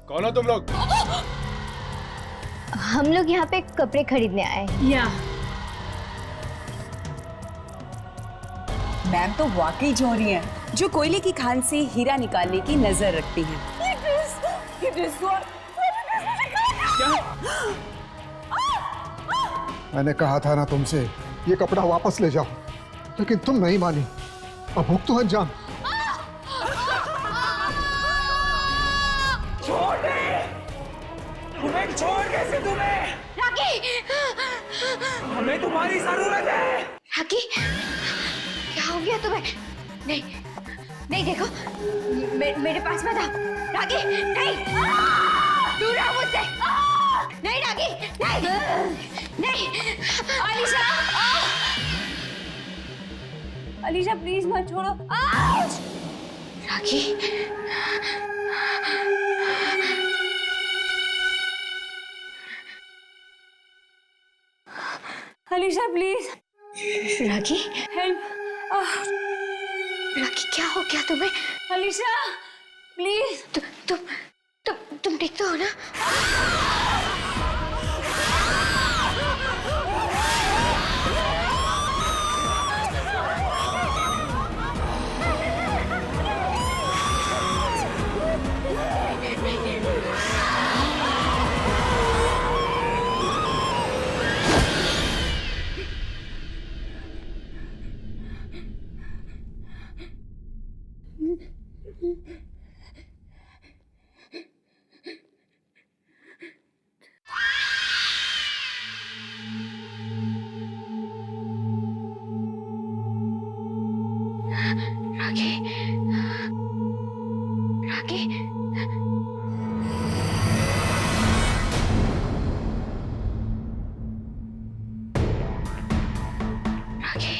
कौन हो तुम लोग? हम लोग यहाँ पे कपड़े खरीदने आए हैं। या मैम तो वाकई जौहरी हैं, जो कोयले की खान से हीरा निकालने की नजर रखती हैं। मैंने कहा था ना तुमसे ये कपड़ा वापस ले जाओ, लेकिन तुम नहीं मानी। अब भुगतो अंजाम। तुम्हें छोड़ कैसे तुम्हें? राकी! हमें तुम्हारी जरूरत है। राकी, क्या हो गया तुम्हें? नहीं, नहीं देखो, मेरे पास मत आओ। राकी, नहीं, दूर रहो मुझसे। नहीं राकी, नहीं, नहीं। अलीशा, अलीशा प्लीज मत छोड़ो। Rocky, Alisha please. Rocky, help. Rocky क्या हो गया तुम्हें? अलीशा प्लीज। तुम ठीक तो हो ना? राकी, राकी, राकी,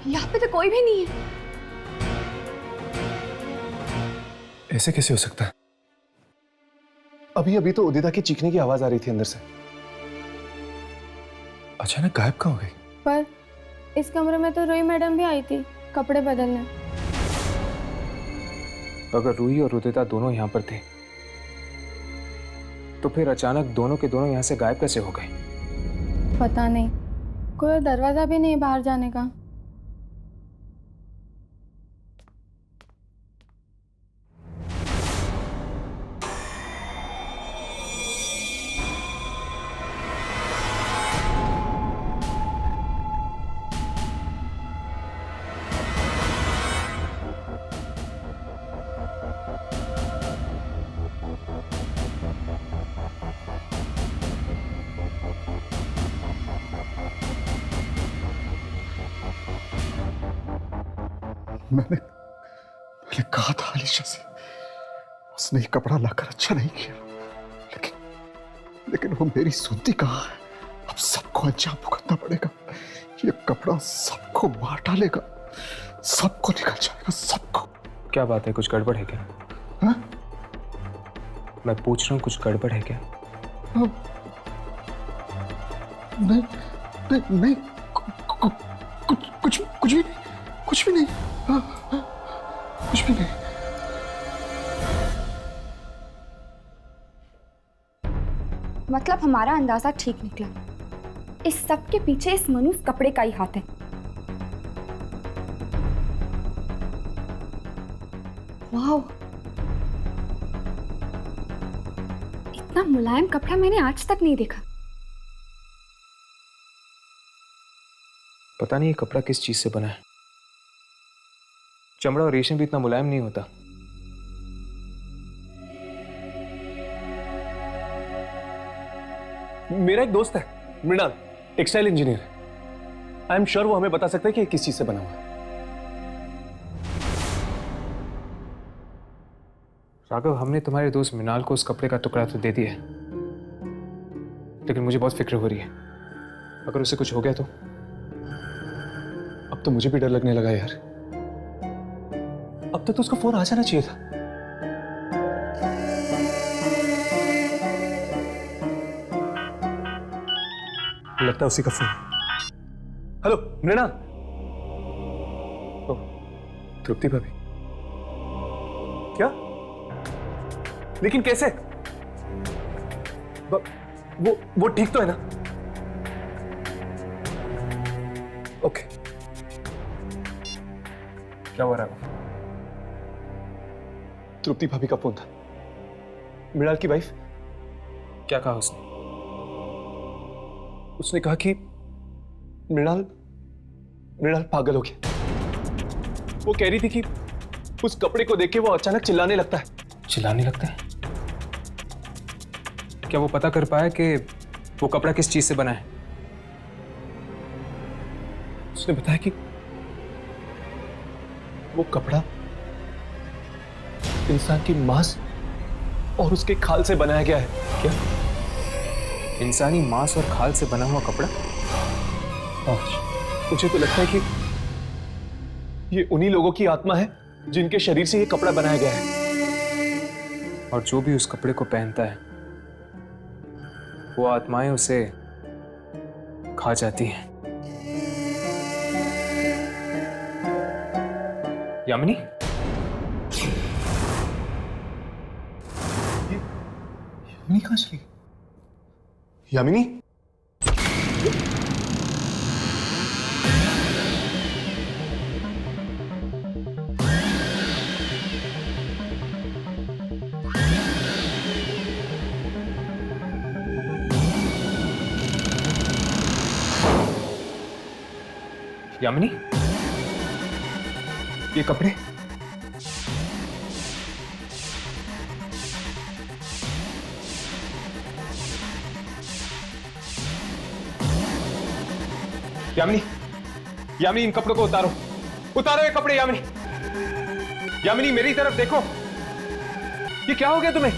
यहाँ पे तो कोई भी नहीं है। ऐसे कैसे हो सकता है? अभी अभी तो उदिता की चीखने की आवाज आ रही थी अंदर से। अचानक गायब कहाँ हो गई? पर इस कमरे में तो रूही मैडम भी आई थी कपड़े बदलने। अगर रूही और उदिता दोनों यहाँ पर थे तो फिर अचानक दोनों के दोनों यहाँ से गायब कैसे हो गए? पता नहीं, कोई दरवाजा भी नहीं बाहर जाने का। मैंने कहा था अलीशा से, उसने ये कपड़ा लाकर अच्छा नहीं किया, लेकिन वो मेरी सुनती कहाँ है। अब सबको अंजाम भुगतना पड़ेगा। ये कपड़ा सबको मार डालेगा, सबको निकल जाएगा, सबको। क्या बात है, कुछ गड़बड़ है क्या? हा? मैं पूछ रहा हूँ, कुछ गड़बड़ है क्या? नहीं नहीं नहीं, कुछ भी नहीं, कुछ भी नहीं, कुछ भी नहीं। मतलब हमारा अंदाजा ठीक निकला। इस सब के पीछे इस मनुष्य कपड़े का ही हाथ है। वाह, इतना मुलायम कपड़ा मैंने आज तक नहीं देखा। पता नहीं ये कपड़ा किस चीज से बना है। चमड़ा और रेशम भी इतना मुलायम नहीं होता। मेरा एक दोस्त है मृणाल, टेक्सटाइल इंजीनियर है। आई एम श्योर वो हमें बता सकता है कि ये किस चीज से बना हुआ है। राघव, हमने तुम्हारे दोस्त मृणाल को उस कपड़े का टुकड़ा तो दे दिया है, लेकिन मुझे बहुत फिक्र हो रही है। अगर उसे कुछ हो गया तो? अब तो मुझे भी डर लगने लगा यार। अब तक तो उसका फोन आ जाना चाहिए था। लगता है उसी का फोन। हेलो मृणाल। ओह, तृप्ति भाभी। क्या? लेकिन कैसे? वो ठीक तो है ना? ओके। क्या हुआ राघव? तृप्ति भाभी का फोन था, मृणाल की वाइफ। क्या कहा उसने? उसने कहा कि मृणाल पागल हो गया। वो कह रही थी कि उस कपड़े को देख के वो अचानक चिल्लाने लगता है। चिल्लाने लगता है? क्या वो पता कर पाया कि वो कपड़ा किस चीज से बना है? उसने बताया कि वो कपड़ा इंसान की मांस और उसके खाल से बनाया गया है। क्या? इंसानी मांस और खाल से बना हुआ कपड़ा? मुझे तो लगता है कि ये उन्हीं लोगों की आत्मा है जिनके शरीर से ये कपड़ा बनाया गया है। और जो भी उस कपड़े को पहनता है वो आत्माएं उसे खा जाती हैं। यामिनी? यामिनी कहां चली? यामिनी? यामिनी? ये कपड़े? यामिनी, यामिनी इन कपड़ों को उतारो, उतारो ये कपड़े। यामिनी, यामिनी मेरी तरफ देखो। ये क्या हो गया तुम्हें?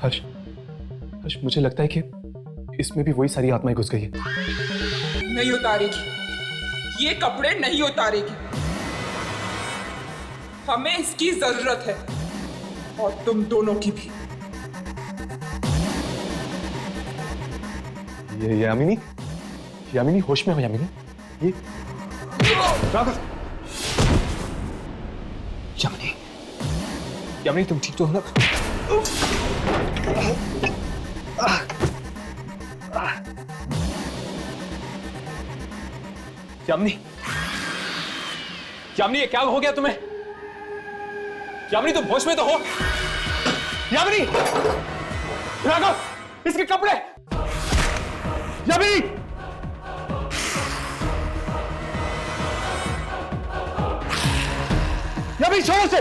हर्ष, हर्ष मुझे लगता है कि इसमें भी वही सारी आत्माएं घुस गई है। नहीं उतारेगी, ये कपड़े नहीं उतारेगी। हमें इसकी जरूरत है, और तुम दोनों की भी। ये यामिनी, यामिनी होश में हो यामिनी। ये राघव। यामिनी, यामिनी तुम ठीक तो हो ना? यामिनी, यामिनी ये क्या हो गया तुम्हें? यामिनी तुम होश में तो हो? यामिनी! राघव, इसके कपड़े! यामिनी! यामिनी छोड़ो से!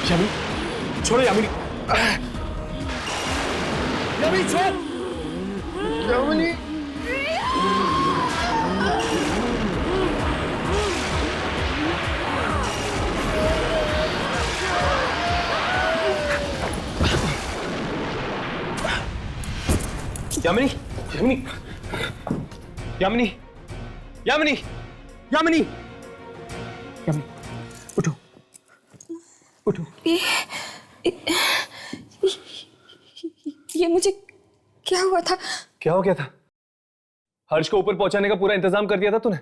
यामिनी छोड़ो। यामिनी, यामिनी छोड़। यामिनी, यामिनी, यामिनी, यामिनी, यामिनी, यामिनी, यामिनी, उठो, उठो। ये मुझे क्या हुआ था? क्या हो गया था? हर्ष को ऊपर पहुंचाने का पूरा इंतजाम कर दिया था तूने।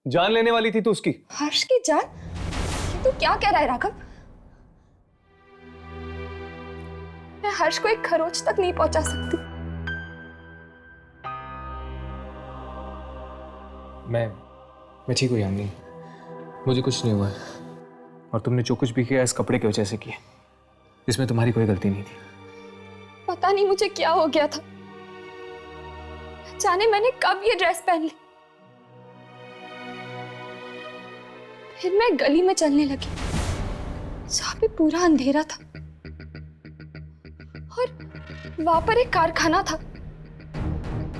जान लेने वाली थी तू उसकी। हर्ष की जान? ये तू क्या कह रहा है राघव? मैं हर्ष को एक खरोच तक नहीं पहुंचा सकती। मैं ठीक हूँ यामिनी, मुझे कुछ नहीं हुआ है। और तुमने जो कुछ भी किया इस कपड़े की वजह से किया, इसमें तुम्हारी कोई गलती नहीं थी। पता नहीं मुझे क्या हो गया था, जाने मैंने कब ये ड्रेस पहन ली। फिर मैं गली में चलने लगी जहाँ पे पूरा अंधेरा था और वहां पर एक कारखाना था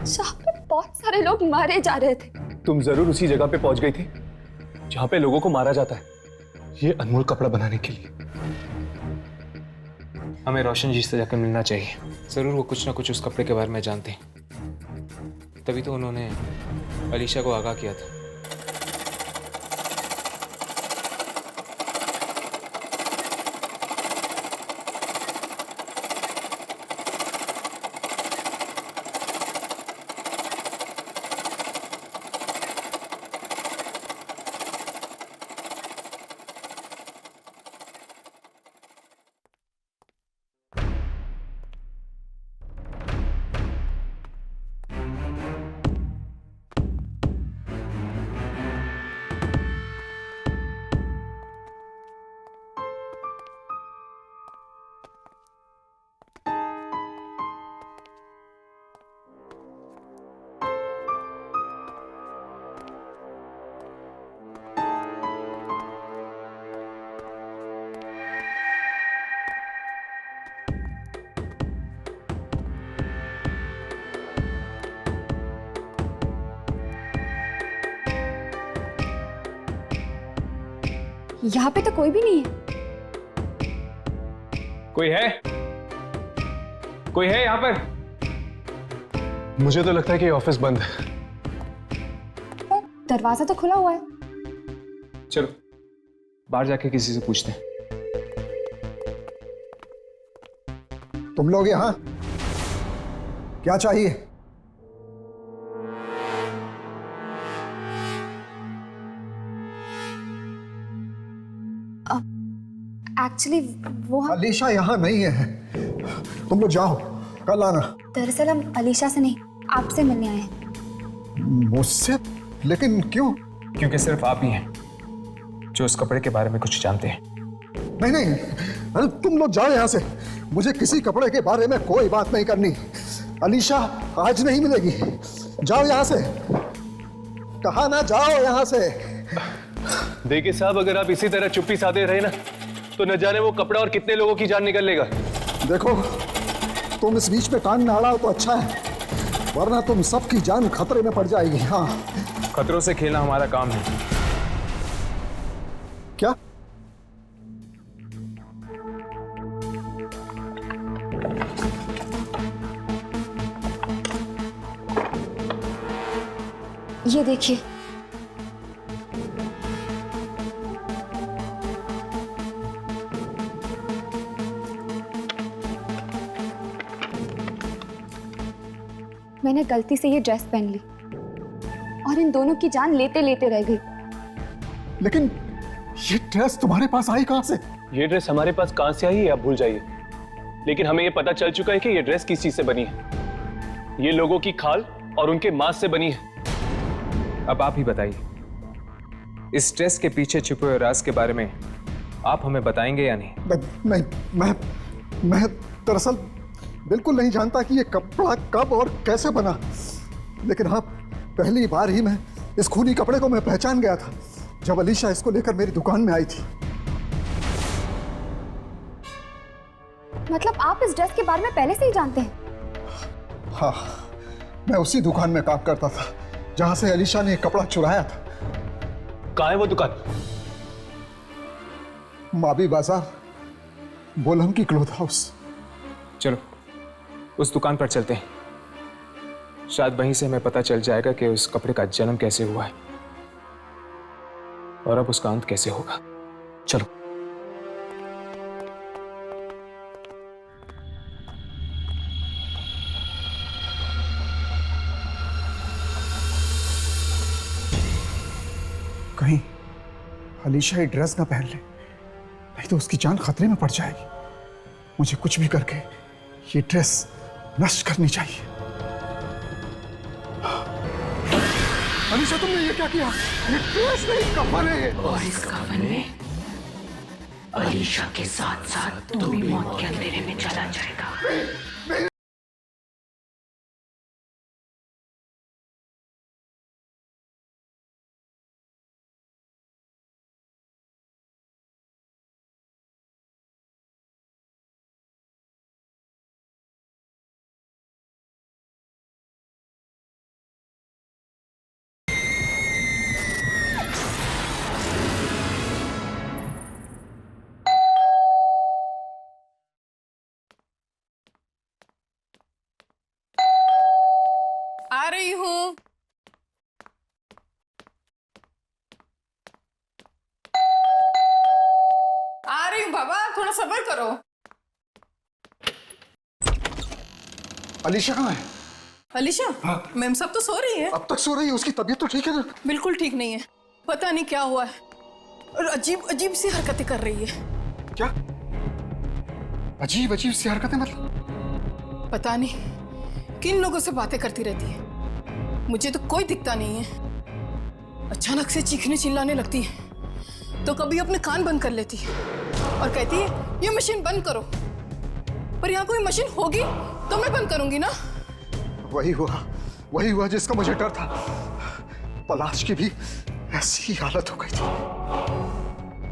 जहाँ पे बहुत सारे लोग मारे जा रहे थे। तुम जरूर उसी जगह पे पहुंच गई थी जहां पे लोगों को मारा जाता है, ये अनमोल कपड़ा बनाने के लिए। हमें रोशन जी से जाकर मिलना चाहिए। जरूर वो कुछ ना कुछ उस कपड़े के बारे में जानते हैं, तभी तो उन्होंने अलीशा को आगाह किया था। यहाँ पे तो कोई भी नहीं है। कोई है? कोई है यहाँ पर? मुझे तो लगता है कि ऑफिस बंद है। पर दरवाजा तो खुला हुआ है। चलो बाहर जाके किसी से पूछते हैं। तुम लोग यहाँ क्या चाहिए? एक्चुअली वो हम अलीशा यहाँ नहीं है, तुम लोग जाओ, कल आना। दरअसल हम अलीशा से नहीं आपसे मिलने आए हैं। मुझसे? लेकिन क्यों? क्योंकि सिर्फ आप ही हैं जो उस कपड़े के बारे में कुछ जानते हैं। नहीं नहीं, अरे तुम लोग जाओ यहाँ से, मुझे किसी कपड़े के बारे में कोई बात नहीं करनी। अलीशा आज नहीं मिलेगी, जाओ यहाँ से, कहा ना जाओ यहाँ से। देखिए साहब, अगर आप इसी तरह चुप्पी साधे रहे ना तो न जाने वो कपड़ा और कितने लोगों की जान निकल लेगा। देखो तुम इस बीच में कान न अड़ाओ तो अच्छा है, वरना तुम सबकी जान खतरे में पड़ जाएगी। हाँ, खतरों से खेलना हमारा काम है। क्या? ये देखिए, मैंने गलती से ये ड्रेस पहन ली और इन दोनों की जान लेते लेते रह गई। लेकिन ये ड्रेस तुम्हारे पास आई कहां से? ये ड्रेस हमारे पास कहां से आई है आप भूल जाइए, लेकिन हमें ये पता चल चुका है कि ये ड्रेस किस चीज से बनी है। ये लोगों की खाल और उनके मांस से बनी है। अब आप ही बताइए, इस ड्रेस के पीछे छुपे हुए राज के बारे में आप हमें बताएंगे या नहीं? नहीं, मैं दरअसल बिल्कुल नहीं जानता कि ये कपड़ा कब और कैसे बना, लेकिन हाँ, पहली बार ही मैं इस खूनी कपड़े को मैं पहचान गया था जब अलीशा इसको लेकर मेरी दुकान में आई थी। मतलब आप इस ड्रेस के बारे में पहले से ही जानते हैं? हाँ, मैं उसी दुकान में काम करता था जहां से अलीशा ने कपड़ा चुराया था। कहाँ है वो दुकान? माबी बाजार, बोलम की क्लोथ हाउस। चलो उस दुकान पर चलते हैं, शायद वहीं से हमें पता चल जाएगा कि उस कपड़े का जन्म कैसे हुआ है और अब उसका अंत कैसे होगा। चलो। कहीं अलीशा ये ड्रेस ना पहन ले, नहीं तो उसकी जान खतरे में पड़ जाएगी। मुझे कुछ भी करके ये ड्रेस नष्ट करनी चाहिए। अलीशा, तुमने ये क्या किया? ये ड्रेस नहीं, कफन है ये। और इस कफन में अलीशा के साथ साथ तू भी मौत के अंधेरे में चला जाएगा। आ रही हूँ। आ रही हूँ बाबा, थोड़ा सब्र करो। अलीशा कहाँ है? अलीशा? मैम सब तो सो रही है। अब तक सो रही है? उसकी तबीयत तो ठीक है ना? बिल्कुल ठीक नहीं है, पता नहीं क्या हुआ है और अजीब अजीब सी हरकतें कर रही है। क्या अजीब अजीब सी हरकतें? मतलब पता नहीं किन लोगों से बातें करती रहती है, मुझे तो कोई दिखता नहीं है। अचानक से चीखने चिल्लाने लगती है, तो कभी अपने कान बंद कर लेती है और कहती है ये मशीन बंद करो, पर यहाँ कोई मशीन होगी तो मैं बंद करूंगी ना। वही हुआ जिसका मुझे डर था। पलाश की भी ऐसी ही हालत हो गई थी।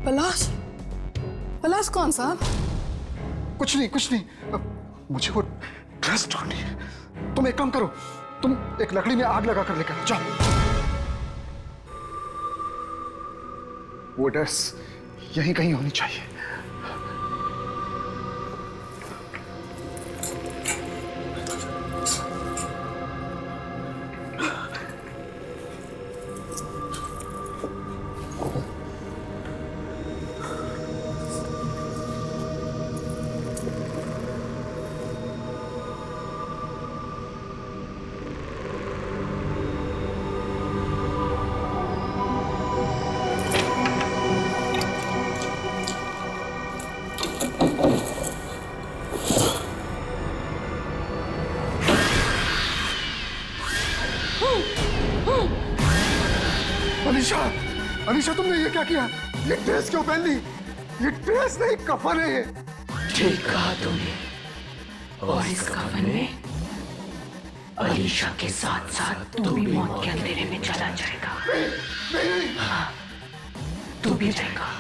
पलाश? पलाश कौन साहब? कुछ नहीं। अब मुझे वो ड्रेस ढूंढनी है। तुम एक काम करो, तुम एक लकड़ी में आग लगा कर लेकर जाओ। वो ड्रेस यहीं कहीं होनी चाहिए। अलीशा, तुमने ये क्या किया? ये ड्रेस क्यों पहन ली? ये ड्रेस नहीं, कफन है ये। ठीक कहा तूने। और इस कफन में अलीशा के साथ साथ तू भी मौत के अंधेरे में चला जाएगा। हाँ, तू भी जाएगा।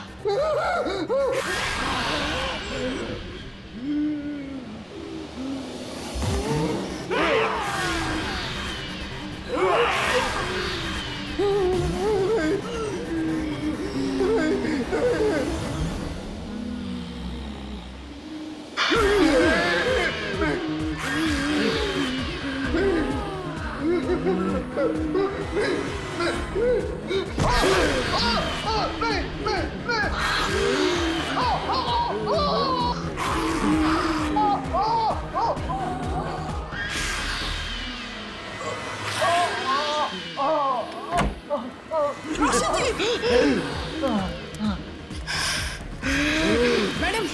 मैडम,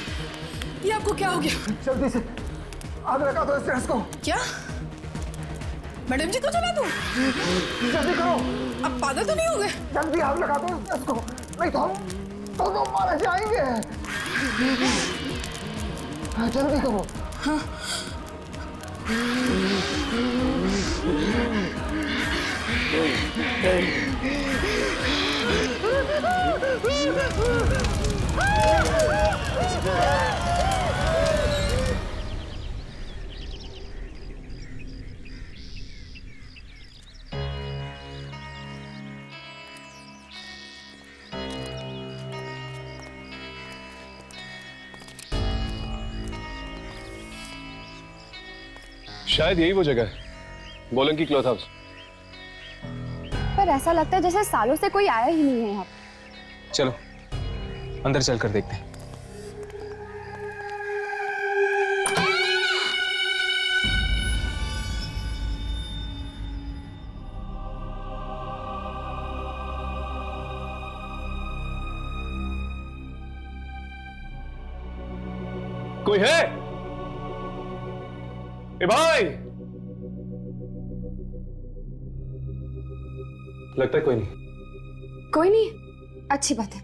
ये आपको क्या हो गया? जल्दी से आग लगा दो इस ड्रेस को। क्या? मैडम जी को जला दूं? जल्दी करो। अब पागल तो नहीं हो गए? जल्दी आग लगा दो इस ड्रेस को, नहीं तो हम दोनों मारे जाएंगे। जल्दी करो। हाँ। शायद यही वो जगह है, बोलन की क्लॉथ हाउस। पर ऐसा लगता है जैसे सालों से कोई आया ही नहीं है यहाँ। चलो अंदर चलकर देखते हैं। कोई है? ए भाई, लगता है कोई नहीं। कोई नहीं, अच्छी बात है,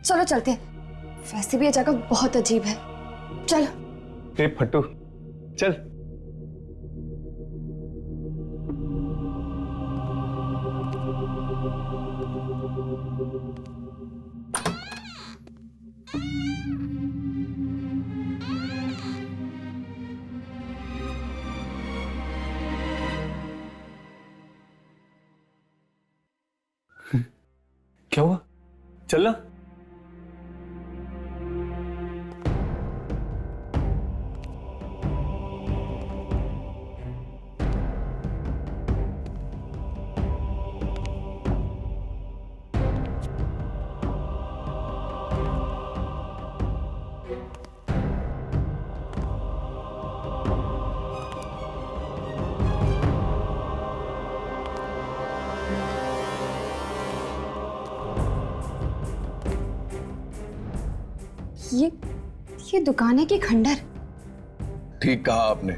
चलो चलते हैं। वैसे भी ये जगह बहुत अजीब है, चलो। ए फट्टू, चल। क्या हुआ? चलना। ये दुकान है कि खंडर? ठीक कहा आपने।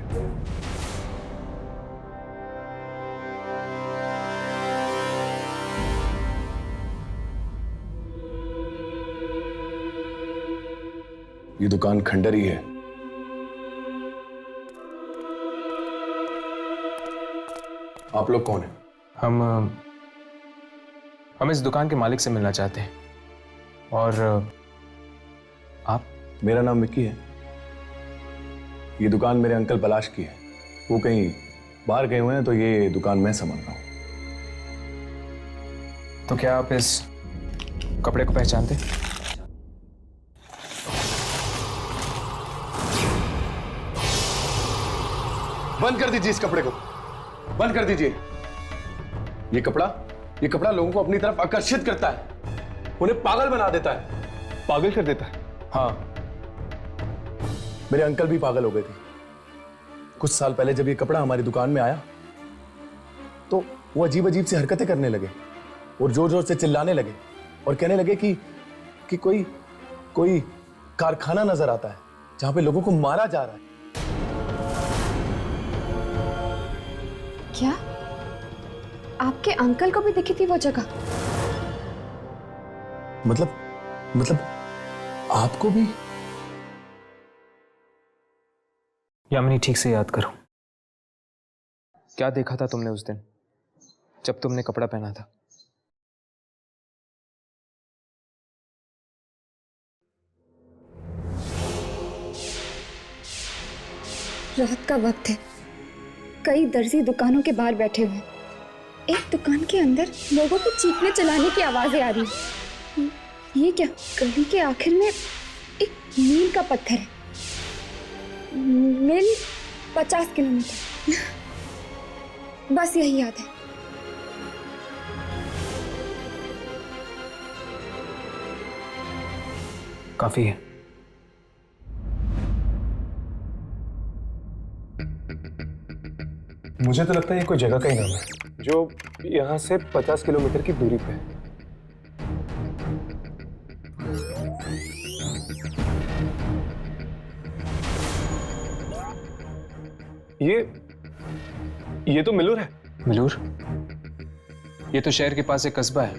ये दुकान खंडर ही है। आप लोग कौन हैं? हम इस दुकान के मालिक से मिलना चाहते हैं। और आप? मेरा नाम विक्की है। ये दुकान मेरे अंकल पलाश की है, वो कहीं बाहर गए हुए हैं, तो ये दुकान मैं संभाल रहा हूं। तो क्या आप इस कपड़े को पहचानते? बंद कर दीजिए इस कपड़े को, बंद कर दीजिए। ये कपड़ा लोगों को अपनी तरफ आकर्षित करता है, उन्हें पागल बना देता है। पागल कर देता है? हाँ, मेरे अंकल भी पागल हो गए थे। कुछ साल पहले जब ये कपड़ा हमारी दुकान में आया तो वो अजीब अजीब सी हरकतें करने लगे और जोर जोर से चिल्लाने लगे और कहने लगे कि कोई कारखाना नजर आता है जहां पे लोगों को मारा जा रहा है। क्या आपके अंकल को भी दिखी थी वो जगह? मतलब आपको भी? यामिनी, ठीक से याद करो, क्या देखा था तुमने उस दिन जब तुमने कपड़ा पहना था? रात का वक्त है, कई दर्जी दुकानों के बाहर बैठे हुए। एक दुकान के अंदर लोगों की चीखने चलाने की आवाजें आ रही हैं। ये क्या? गली के आखिर में एक मील का पत्थर है। मील 50 किलोमीटर, बस यही याद है। काफी है। मुझे तो लगता है ये कोई जगह का ही नाम है जो यहां से 50 किलोमीटर की दूरी पे है। ये तो मिलूर है। मिलूर? ये तो शहर के पास एक कस्बा है।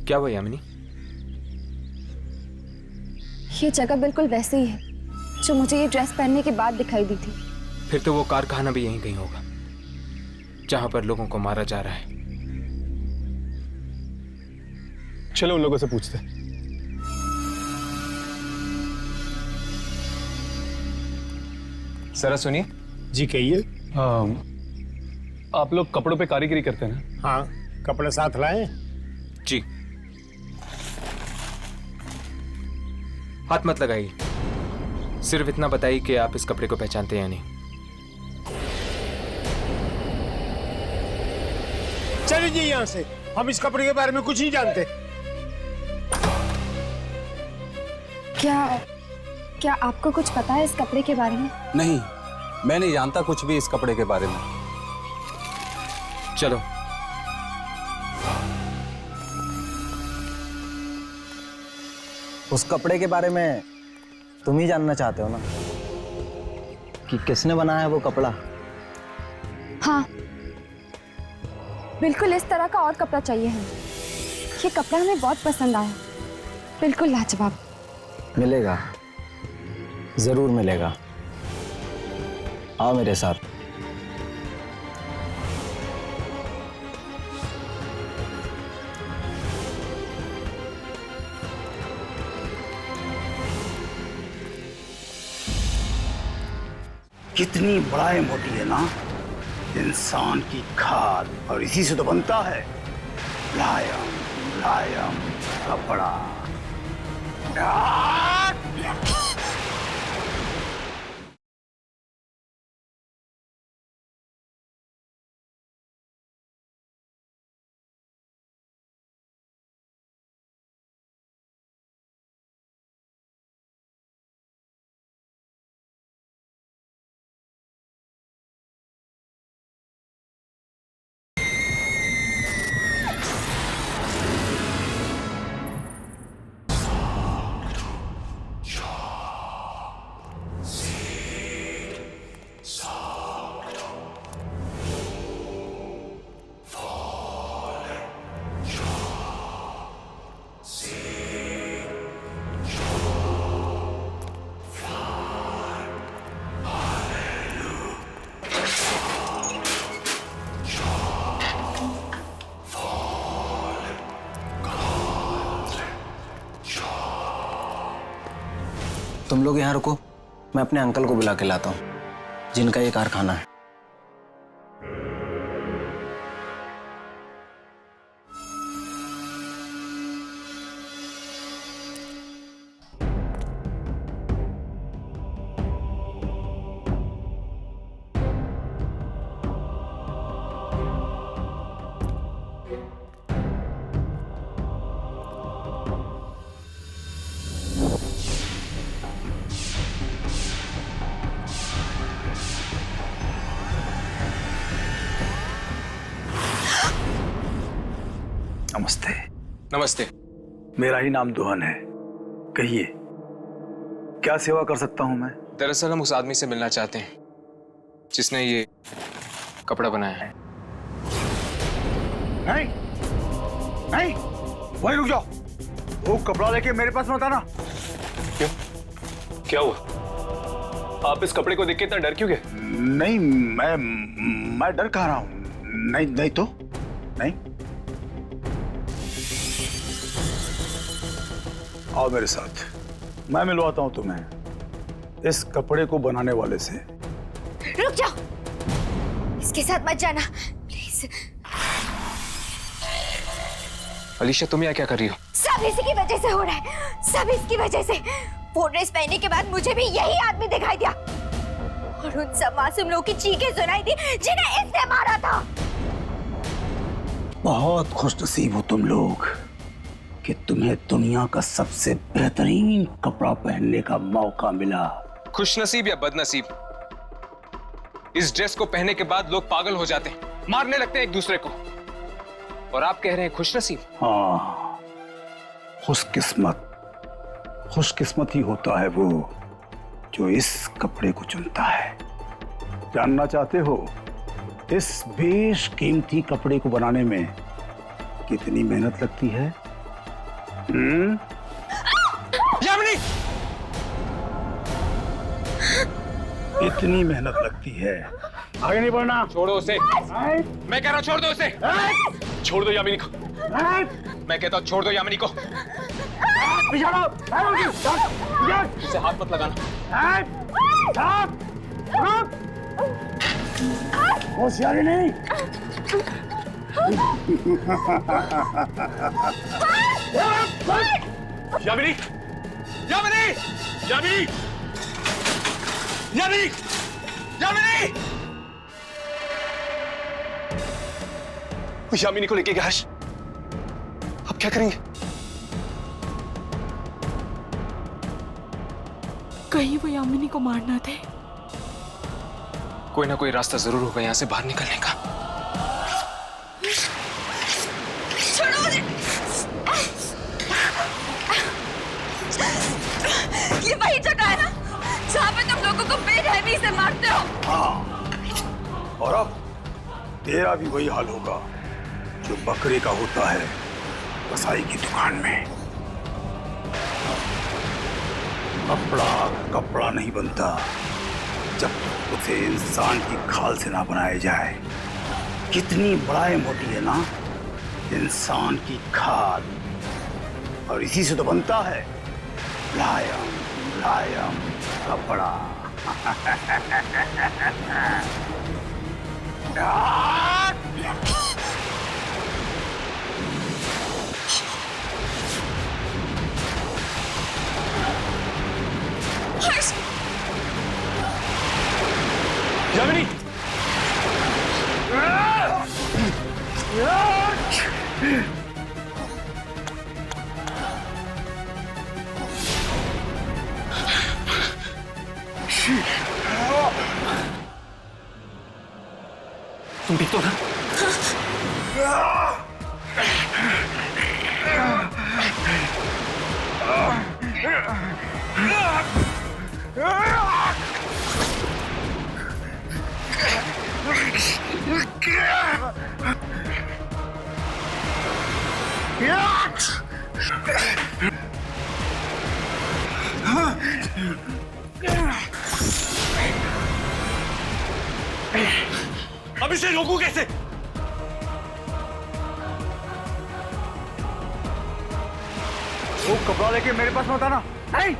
क्या हुआ यामिनी? ये जगह बिल्कुल वैसे ही है जो मुझे ये ड्रेस पहनने के बाद दिखाई दी थी। फिर तो वो कारखाना भी यहीं कहीं होगा जहां पर लोगों को मारा जा रहा है। चलो उन लोगों से पूछते हैं। जरा सुनिए। जी कहिए। आप लोग कपड़ों पे कारीगरी करते हैं ना? हाँ, कपड़े साथ लाए? जी। हाथ मत लगाइए, सिर्फ इतना बताइए कि आप इस कपड़े को पहचानते हैं या नहीं। चलिए जी यहाँ से, हम इस कपड़े के बारे में कुछ नहीं जानते। क्या आपको कुछ पता है इस कपड़े के बारे में? नहीं, मैं नहीं जानता कुछ भी इस कपड़े के बारे में। चलो। उस कपड़े के बारे में तुम ही जानना चाहते हो ना, कि किसने बनाया वो कपड़ा? हाँ, बिल्कुल इस तरह का और कपड़ा चाहिए हमें। ये कपड़ा हमें बहुत पसंद आया, बिल्कुल लाजवाब। मिलेगा, जरूर मिलेगा। आओ मेरे साथ। कितनी बड़ाई होती है ना इंसान की खाद, और इसी से तो बनता है मुलायम मुलायम कपड़ा। तुम लोग यहाँ रुको, मैं अपने अंकल को बुला के लाता हूँ, जिनका ये कारखाना है। नमस्ते। नमस्ते। मेरा ही नाम दुहन है। कहिए, क्या सेवा कर सकता हूं मैं? दरअसल हम उस आदमी से मिलना चाहते हैं जिसने ये कपड़ा बनाया है। नहीं नहीं, वहीं रुक जाओ। वो कपड़ा लेके मेरे पास मत आना। क्यों? क्या हुआ? आप इस कपड़े को देख के इतना डर क्यों गए? नहीं, मैं डर कह रहा हूं। नहीं नहीं तो नहीं। आओ मेरे साथ, मैं मिलवाता हूं तुम्हें इस कपड़े को बनाने वाले से। रुक जाओ, इसके साथ मत जाना प्लीज। अलीशा, तुम यहाँ क्या कर रही हो? सब इसी की वजह से हो रहा है, सब इसकी वजह से। वो ड्रेस पहनने के बाद मुझे भी यही आदमी दिखाई दिया और उन सब मासूम लोगों की चीखें सुनाई दी जिन्हें इसने मारा था। बहुत खुशनसीब हो तुम लोग कि तुम्हें दुनिया का सबसे बेहतरीन कपड़ा पहनने का मौका मिला। खुशनसीब या बदनसीब, इस ड्रेस को पहनने के बाद लोग पागल हो जाते हैं, मारने लगते हैं एक दूसरे को, और आप कह रहे हैं खुशनसीब? हाँ, खुशकिस्मत ही होता है वो जो इस कपड़े को चुनता है। जानना चाहते हो इस बेशकीमती कपड़े को बनाने में कितनी मेहनत लगती है? यामिनी! इतनी मेहनत लगती है। आगे नहीं बढ़ना। छोड़ो उसे। मैं कह रहा हूं छोड़ दो उसे। छोड़ दो यामिनी को। मैं कहता हूं छोड़ दो यामिनी को। उसे हाथ मत लगाना। होशियारी नहीं। यामिनी! यामिनी! यामिनी! यामिनी! यामिनी! यामिनी को लेके गया हर्ष। अब क्या करेंगे? कहीं वो यामिनी को मारना थे। कोई ना कोई रास्ता जरूर होगा यहाँ से बाहर निकलने का। छोड़ो मुझे। ये वही जगह है ना जहाँ पे तुम लोगों को बेरहमी से मारते हो? हाँ, और अब तेरा भी वही हाल होगा जो बकरे का होता है कसाई की दुकान में। कपड़ा कपड़ा नहीं बनता जब तक उसे इंसान की खाल से ना बनाया जाए। कितनी मुलायम होती है ना इंसान की खाल, और इसी से तो बनता है मुलायम मुलायम कपड़ा। यामिनी! तुम ठीक तो ना? अब इसे रोकूं कैसे? वो कपड़ा लेके मेरे पास मत आना। नहीं।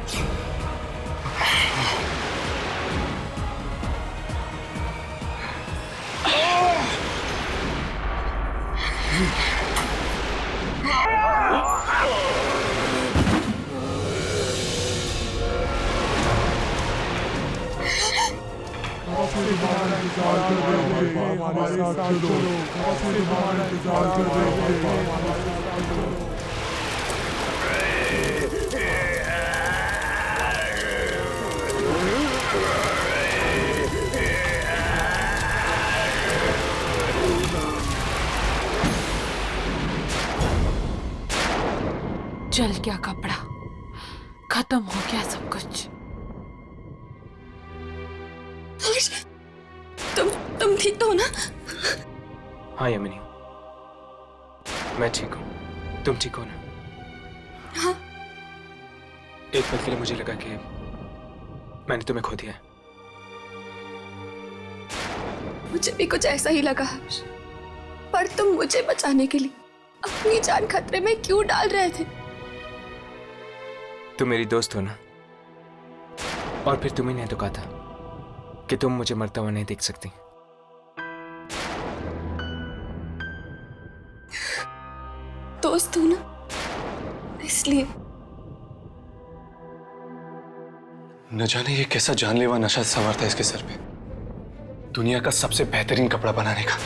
जल गया कपड़ा, खत्म हो गया सब कुछ। तुम ठीक तो हो ना? हाँ यामिनी, मैं ठीक हूँ। तुम ठीक हो ना? हाँ। एक पल के लिए मुझे लगा कि मैंने तुम्हें खो दिया है। मुझे भी कुछ ऐसा ही लगा, पर तुम मुझे बचाने के लिए अपनी जान खतरे में क्यों डाल रहे थे? तुम मेरी दोस्त हो ना, और फिर तुम्ही ने तो कहा था कि तुम मुझे मरता हुआ नहीं देख सकती। दोस्त हो ना, इसलिए। न जाने ये कैसा जानलेवा नशा सवार था इसके सर पे, दुनिया का सबसे बेहतरीन कपड़ा बनाने का।